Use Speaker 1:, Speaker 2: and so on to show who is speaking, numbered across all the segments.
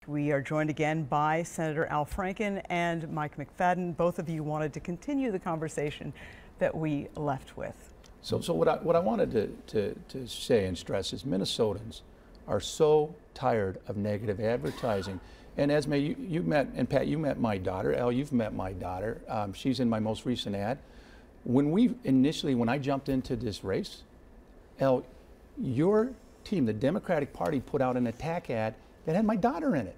Speaker 1: We are joined again by Senator Al Franken and Mike McFadden. Both of you wanted to continue the conversation that we left with.
Speaker 2: So what I wanted to say and stress is Minnesotans are so tired of negative advertising. And Esme, you met, and Pat, you met my daughter. Al, you've met my daughter. She's in my most recent ad. When I jumped into this race, Al, your team, the Democratic Party, put out an attack ad that had my daughter in it.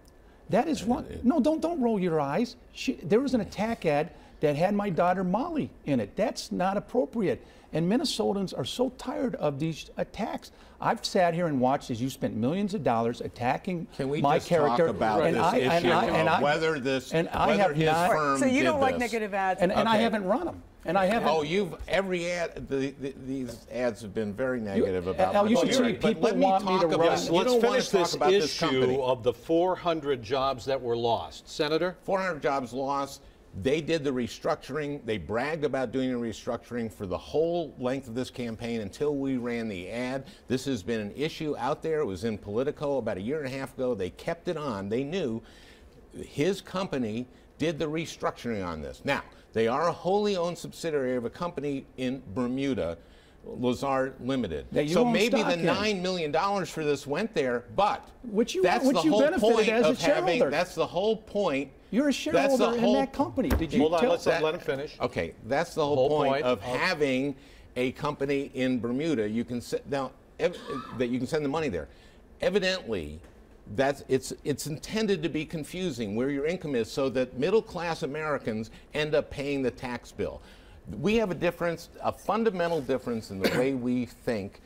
Speaker 2: That is wrong. No, don't roll your eyes. There was an attack ad that had my daughter Molly in it. That's not appropriate. And Minnesotans are so tired of these attacks. I've sat here and watched as you spent millions of dollars attacking my character.
Speaker 3: Can we just talk about this issue of whether his firm
Speaker 1: So you don't like
Speaker 3: this.
Speaker 1: negative ads?
Speaker 2: And I haven't run them. And I haven't.
Speaker 3: Oh, every ad. These ads have been very negative about.
Speaker 2: Al, you should see people want me to run.
Speaker 4: Let's finish this issue of the 400 jobs that were lost, Senator.
Speaker 3: 400 jobs lost. They did the restructuring. They bragged about doing the restructuring for the whole length of this campaign until we ran the ad. This has been an issue out there. It was in Politico about a year and a half ago. They kept it on. They knew his company did the restructuring on this. Now, they are a wholly owned subsidiary of a company in Bermuda, Lazard Limited. So maybe the $9 million for this went there, but that's the whole point of having. That's the whole point.
Speaker 2: You're a shareholder in that company. Did you
Speaker 4: hold on? Let's let him finish.
Speaker 3: Okay, that's the whole point of having a company in Bermuda. You can that you can send the money there. Evidently, it's intended to be confusing where your income is, so that middle-class Americans end up paying the tax bill. We have a fundamental difference in the way we think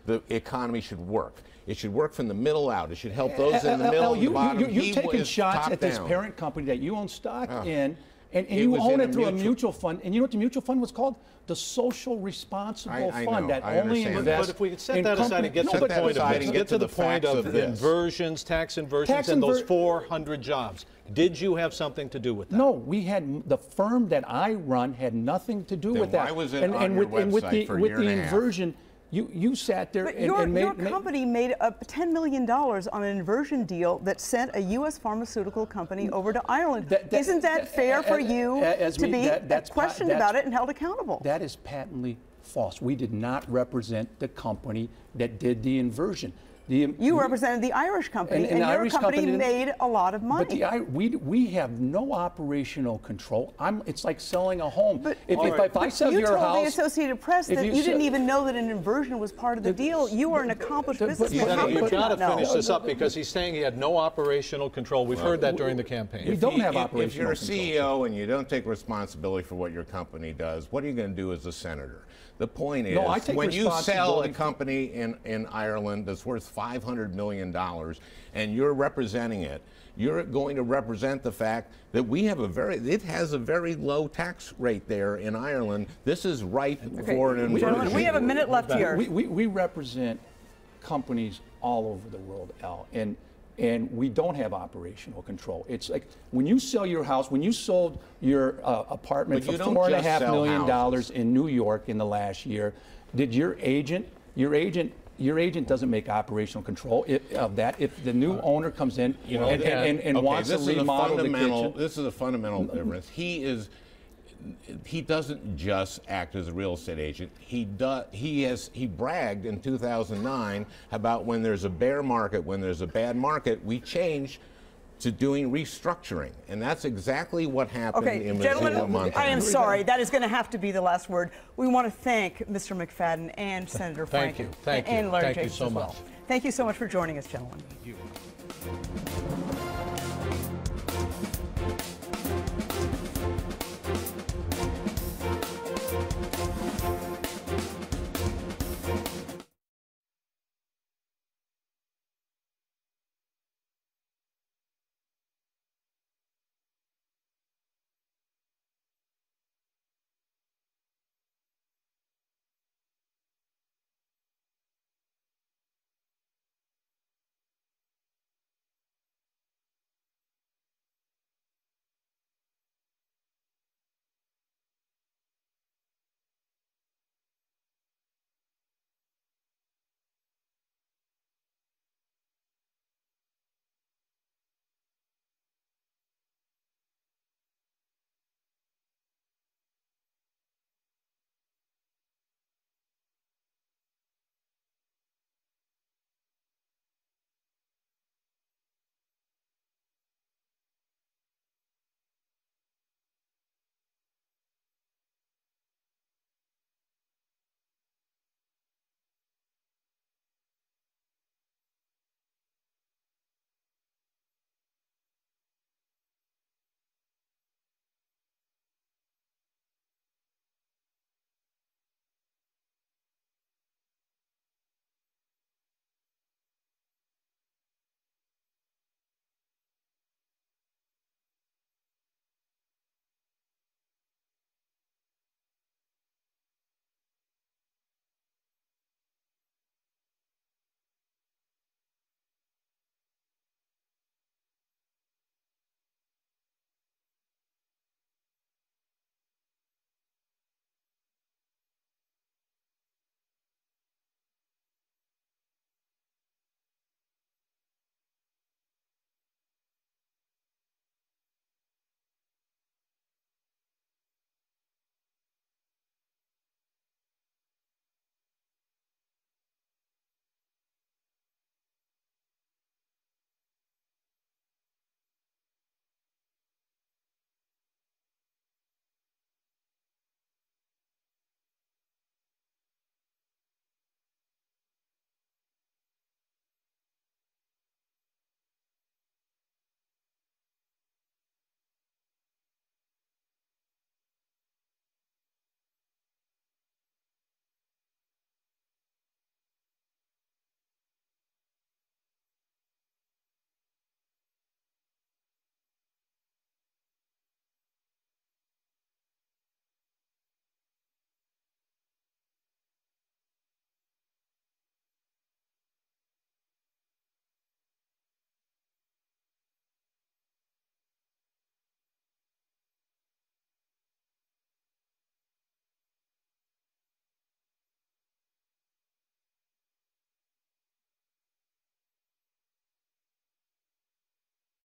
Speaker 3: the economy should work. It should work from the middle out. It should help those in the middle and the bottom.
Speaker 2: You're taking shots at this parent company that you own stock in, and you own it through a mutual fund. And you know what the mutual fund was called? The Social Responsible Fund that only invests.
Speaker 4: But if we could set that aside and get to the point of this, get to the point of inversions, tax inversions, and those 400 jobs. Did you have something to do with that?
Speaker 2: No, we had the firm that I run had nothing to do with that.
Speaker 3: Why was it on your website for a year and a half?
Speaker 2: Inversion. You sat there
Speaker 1: and your company made up $10 million on an inversion deal that sent a U.S. pharmaceutical company over to Ireland. Isn't that fair for you to be questioned about it and held accountable?
Speaker 2: That is patently false. We did not represent the company that did the inversion.
Speaker 1: You represented the Irish company, and your company made a lot of money.
Speaker 2: But we have no operational control. It's like selling a home.
Speaker 1: But
Speaker 2: if I sell your house,
Speaker 1: you told the Associated Press that you didn't even know that an inversion was part of the deal. You are an accomplished businessman.
Speaker 4: You've got to finish this up, because he's saying he had no operational control. We've heard that during the campaign.
Speaker 2: We don't have operational control.
Speaker 3: If you're a CEO and you don't take responsibility for what your company does, what are you going to do as a senator? The point is, when you sell a company in Ireland that's worth $500 million and you're representing it, you're going to represent the fact that it has a very low tax rate there in Ireland. This is ripe for an inversion.
Speaker 1: We have a minute left here.
Speaker 2: We represent companies all over the world, Al, and we don't have operational control. It's like when you sell your house, when you sold your apartment for $4.5 million in New York in the last year, did your agent doesn't make operational control of that. If the new owner comes in and wants to remodel the kitchen.
Speaker 3: This is a fundamental difference. He doesn't just act as a real estate agent. He bragged in 2009 about when there's a bear market, when there's a bad market, we change to doing restructuring, and that's exactly what happened in
Speaker 1: gentlemen, I am sorry. That is going to have to be the last word. We want to thank Mr. McFadden and Senator Franken and Larry Jacobs as well. Thank you so much for joining us, gentlemen.
Speaker 4: Thank you.